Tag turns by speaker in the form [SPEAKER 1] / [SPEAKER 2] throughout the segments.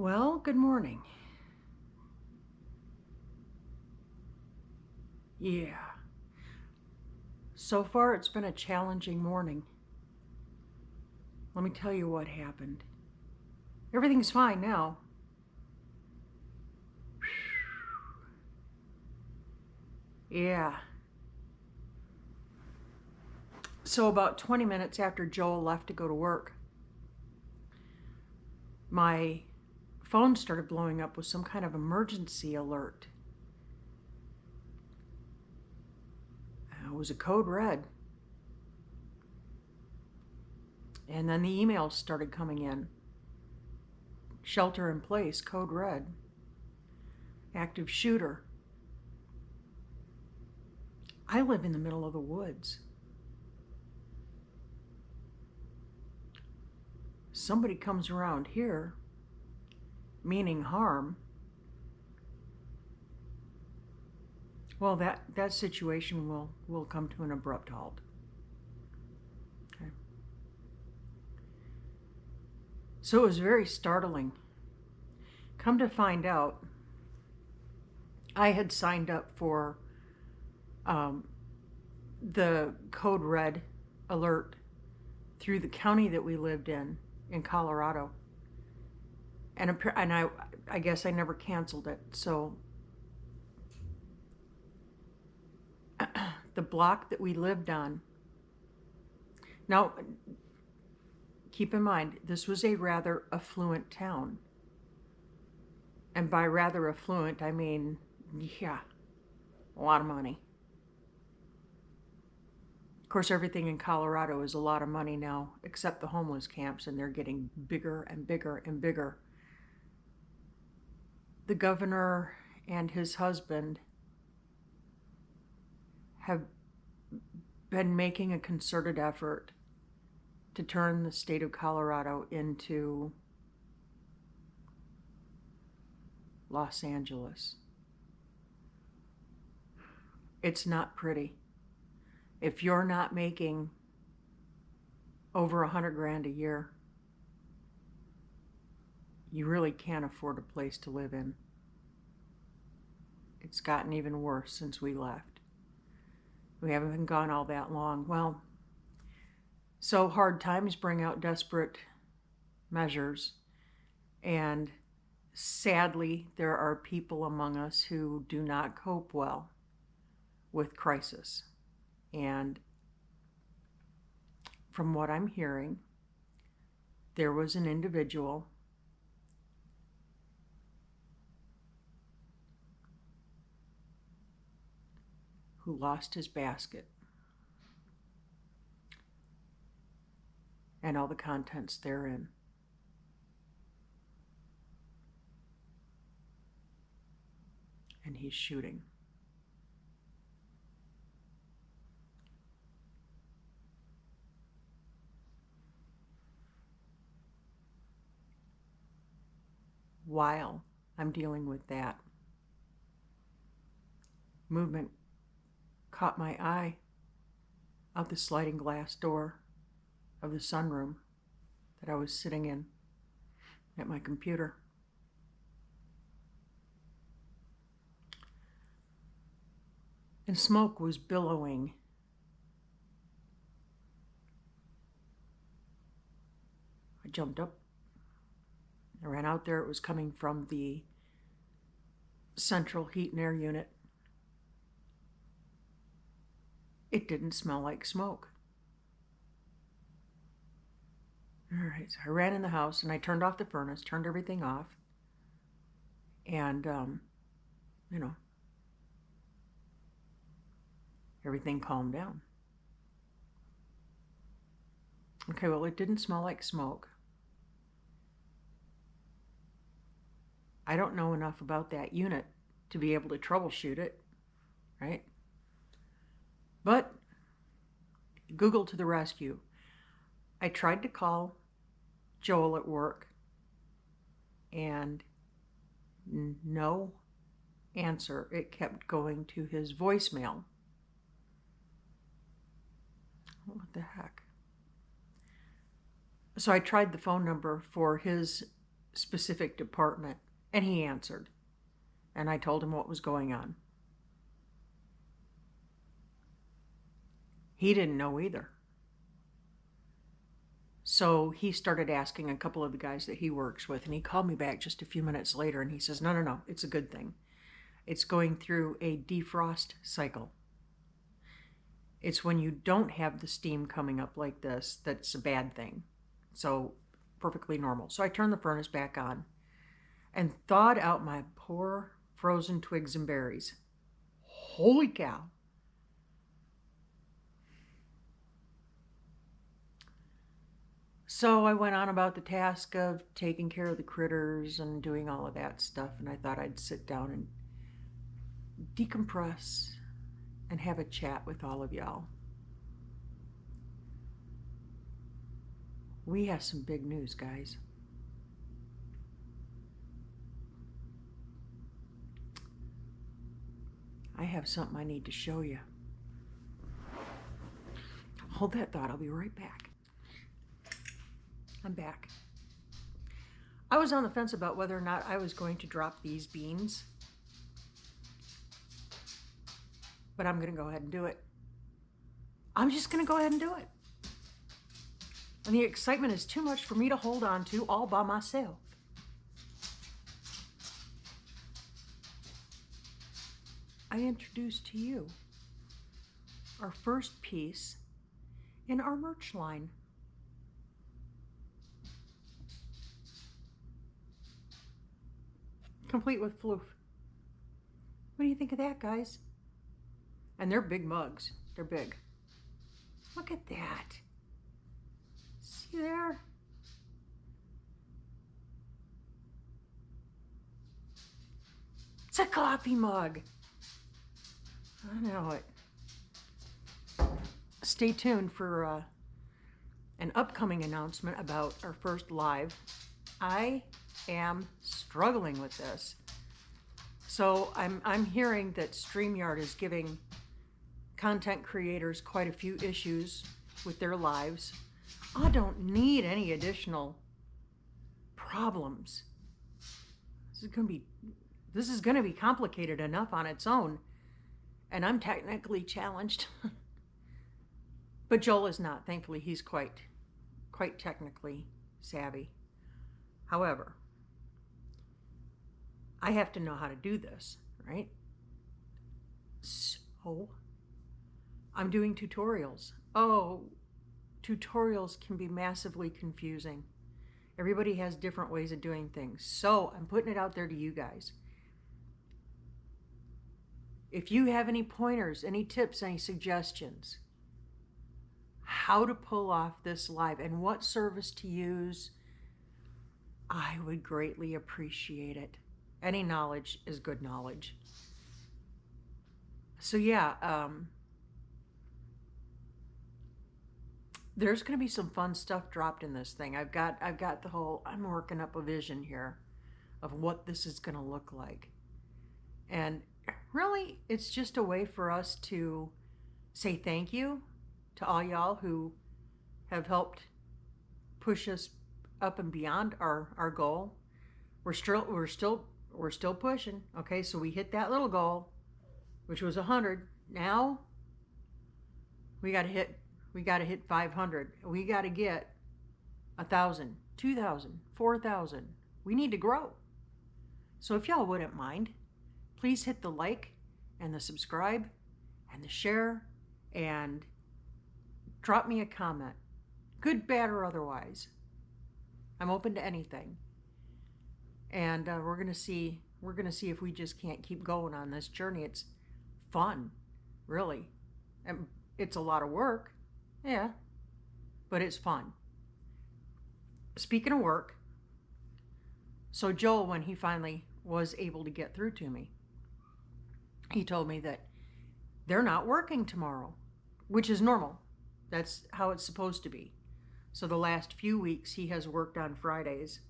[SPEAKER 1] Well, good morning. Yeah, so far it's been a challenging morning. Let me tell you what happened. Everything's fine now. Yeah. So, about 20 minutes after Joel left to go to work, my phone started blowing up with some kind of emergency alert. It was a code red. And then the emails started coming in. Shelter in place, code red. Active shooter. I live in the middle of the woods. Somebody comes around here, meaning harm. Well, that situation will come to an abrupt halt. Okay. So it was very startling. Come to find out, I had signed up for the code red alert through the county that we lived in Colorado, and I guess I never canceled it. So the block that we lived on. Now, keep in mind, this was a rather affluent town. And by rather affluent, I mean, yeah, a lot of money. Of course, everything in Colorado is a lot of money now, except the homeless camps, and they're getting bigger and bigger and bigger. The governor and his husband have been making a concerted effort to turn the state of Colorado into Los Angeles. It's not pretty. If you're not making over 100 grand a year, you really can't afford a place to live in. It's gotten even worse since we left. We haven't been gone all that long. Well, so hard times bring out desperate measures, and sadly, there are people among us who do not cope well with crisis. And from what I'm hearing, there was an individual who lost his basket and all the contents therein. And he's shooting. While I'm dealing with that, movement caught my eye out the sliding glass door of the sunroom that I was sitting in at my computer. And smoke was billowing. I jumped up. I ran out there. It was coming from the central heat and air unit. It didn't smell like smoke. All right, so I ran in the house and I turned off the furnace, turned everything off, and, everything calmed down. Okay, well, it didn't smell like smoke. I don't know enough about that unit to be able to troubleshoot it, right? But Google to the rescue. I tried to call Joel at work, and no answer. It kept going to his voicemail. What the heck? So I tried the phone number for his specific department, and he answered. And I told him what was going on. He didn't know either. So he started asking a couple of the guys that he works with, and he called me back just a few minutes later, and he says, no, it's a good thing. It's going through a defrost cycle. It's when you don't have the steam coming up like this that's a bad thing. So perfectly normal. So I turned the furnace back on and thawed out my poor frozen twigs and berries. Holy cow. So I went on about the task of taking care of the critters and doing all of that stuff, and I thought I'd sit down and decompress and have a chat with all of y'all. We have some big news, guys. I have something I need to show you. Hold that thought, I'll be right back. I'm back. I was on the fence about whether or not I was going to drop these beans, but I'm going to go ahead and do it. I'm just going to go ahead and do it. And the excitement is too much for me to hold on to all by myself. I introduce to you our first piece in our merch line. Complete with floof. What do you think of that, guys? And they're big mugs. They're big. Look at that. See there? It's a coffee mug. I know it. Stay tuned for an upcoming announcement about our first live. I am struggling with this. So I'm hearing that StreamYard is giving content creators quite a few issues with their lives. I don't need any additional problems. This is gonna be complicated enough on its own, and I'm technically challenged. But Joel is not. Thankfully, he's quite technically savvy. However, I have to know how to do this, right? So I'm doing tutorials. Oh, tutorials can be massively confusing. Everybody has different ways of doing things. So I'm putting it out there to you guys. If you have any pointers, any tips, any suggestions, how to pull off this live and what service to use, I would greatly appreciate it. Any knowledge is good knowledge. So yeah, there's going to be some fun stuff dropped in this thing. I've got the whole, I'm working up a vision here of what this is going to look like. And really, it's just a way for us to say thank you to all y'all who have helped push us up and beyond our goal. We're still pushing. Okay, so we hit that little goal, which was 100. Now we got to hit 500. We got to get 1,000, 2,000, 4,000. We need to grow. So if y'all wouldn't mind, please hit the like and the subscribe and the share and drop me a comment, good, bad, or otherwise. I'm open to anything. And we're gonna see if we just can't keep going on this journey. It's fun, really. And it's a lot of work, yeah, but it's fun. Speaking of work, so Joel, when he finally was able to get through to me, he told me that they're not working tomorrow, which is normal. That's how it's supposed to be. So the last few weeks he has worked on Fridays,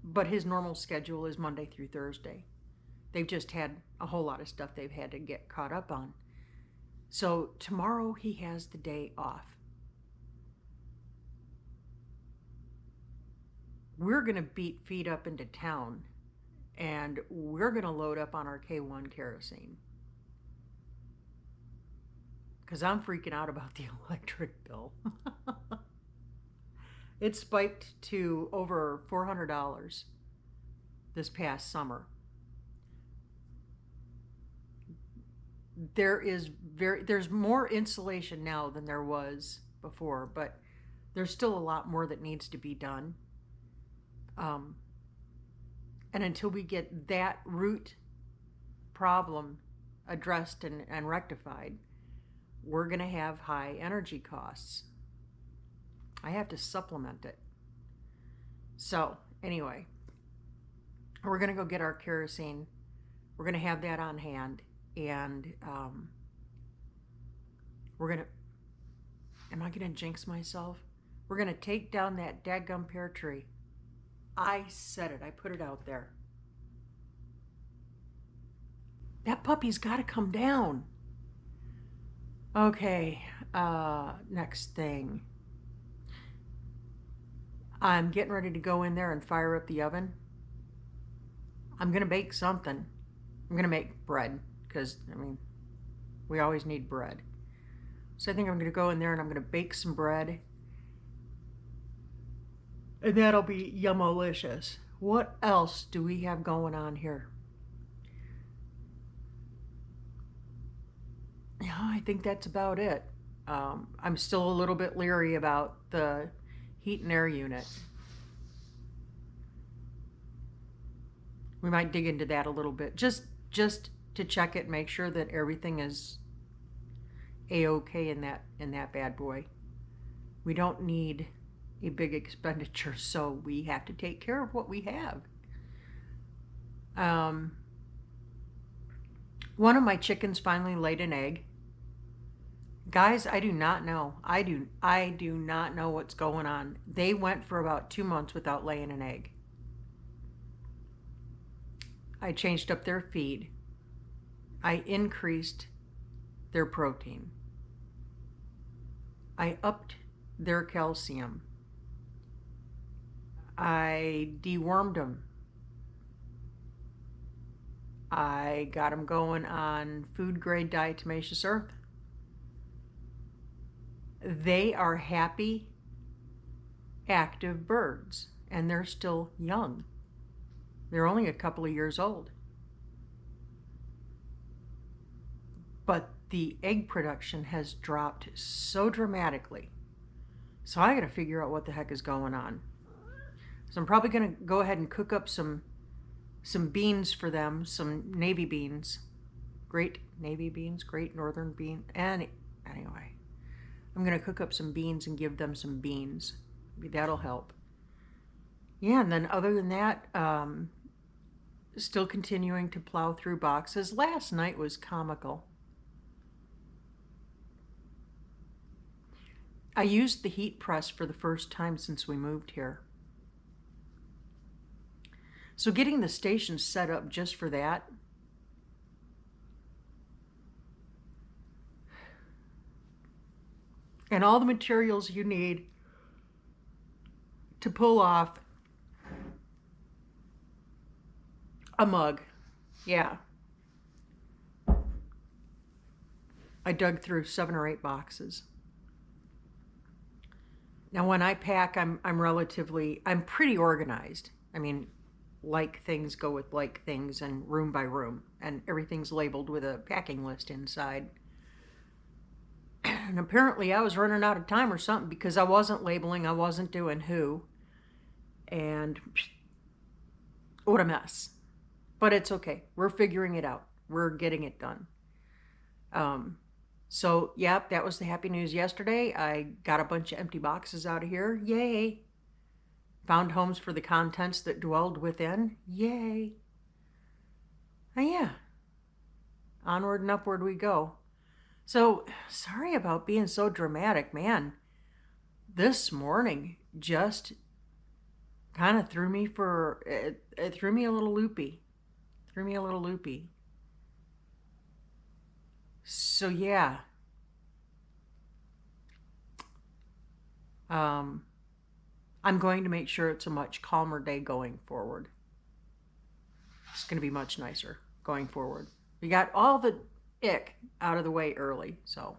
[SPEAKER 1] but his normal schedule is Monday through Thursday. They've just had a whole lot of stuff they've had to get caught up on. So tomorrow he has the day off. we're going to beat feet up into town and we're going to load up on our K1 kerosene. Because I'm freaking out about the electric bill. It spiked to over $400 this past summer. There's more insulation now than there was before, but there's still a lot more that needs to be done. Um, and until we get that root problem addressed and rectified, we're going to have high energy costs. I have to supplement it. So, anyway, we're going to go get our kerosene. We're going to have that on hand. And we're going to, am I going to jinx myself? We're going to take down that daggum pear tree. I said it. I put it out there. That puppy's got to come down. Okay, next thing. I'm getting ready to go in there and fire up the oven. I'm going to bake something. I'm going to make bread because, I mean, we always need bread. So I think I'm going to go in there and I'm going to bake some bread. And that'll be yummalicious. What else do we have going on here? Yeah, I think that's about it. I'm still a little bit leery about the heat and air unit. We might dig into that a little bit, just to check it, make sure that everything is a-okay in that bad boy. We don't need a big expenditure, so we have to take care of what we have. One of my chickens finally laid an egg. Guys, I do not know. I do not know what's going on. They went for about 2 months without laying an egg. I changed up their feed. I increased their protein. I upped their calcium. I dewormed them. I got them going on food grade diatomaceous earth. They are happy, active birds, and they're still young. They're only a couple of years old. But the egg production has dropped so dramatically. So I gotta figure out what the heck is going on. So I'm probably gonna go ahead and cook up some beans for them, some navy beans. Great navy beans, great northern bean. And anyway, I'm gonna cook up some beans and give them some beans. Maybe that'll help. Yeah, and then other than that, still continuing to plow through boxes. Last night was comical. I used the heat press for the first time since we moved here. So getting the station set up just for that, and all the materials you need to pull off a mug. Yeah. I dug through 7 or 8 boxes. Now when I pack, I'm pretty organized. I mean, like things go with like things and room by room, and everything's labeled with a packing list inside. And apparently I was running out of time or something because I wasn't labeling, I wasn't doing who. And what a mess. But it's okay. We're figuring it out. We're getting it done. So, yep, that was the happy news yesterday. I got a bunch of empty boxes out of here. Yay. Found homes for the contents that dwelled within. Yay. And yeah, onward and upward we go. So, sorry about being so dramatic, man. This morning just kind of threw me it threw me a little loopy. So yeah. I'm going to make sure it's a much calmer day going forward. It's going to be much nicer going forward. We got all the ick out of the way early, so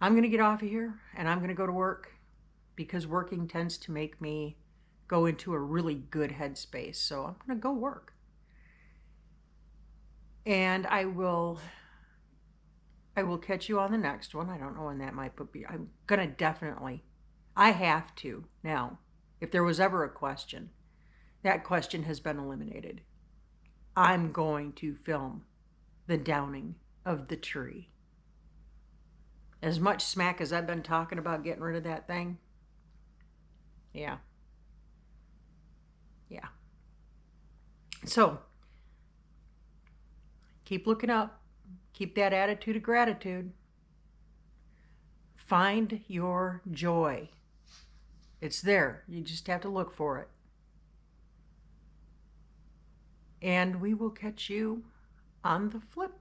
[SPEAKER 1] I'm going to get off of here and I'm going to go to work because working tends to make me go into a really good headspace. So I'm going to go work. And I will catch you on the next one. I don't know when that might be. I'm going to definitely, I have to now. If there was ever a question, that question has been eliminated. I'm going to film the downing of the tree. As much smack as I've been talking about getting rid of that thing, yeah. So, keep looking up. Keep that attitude of gratitude. Find your joy. It's there. You just have to look for it. And we will catch you on the flip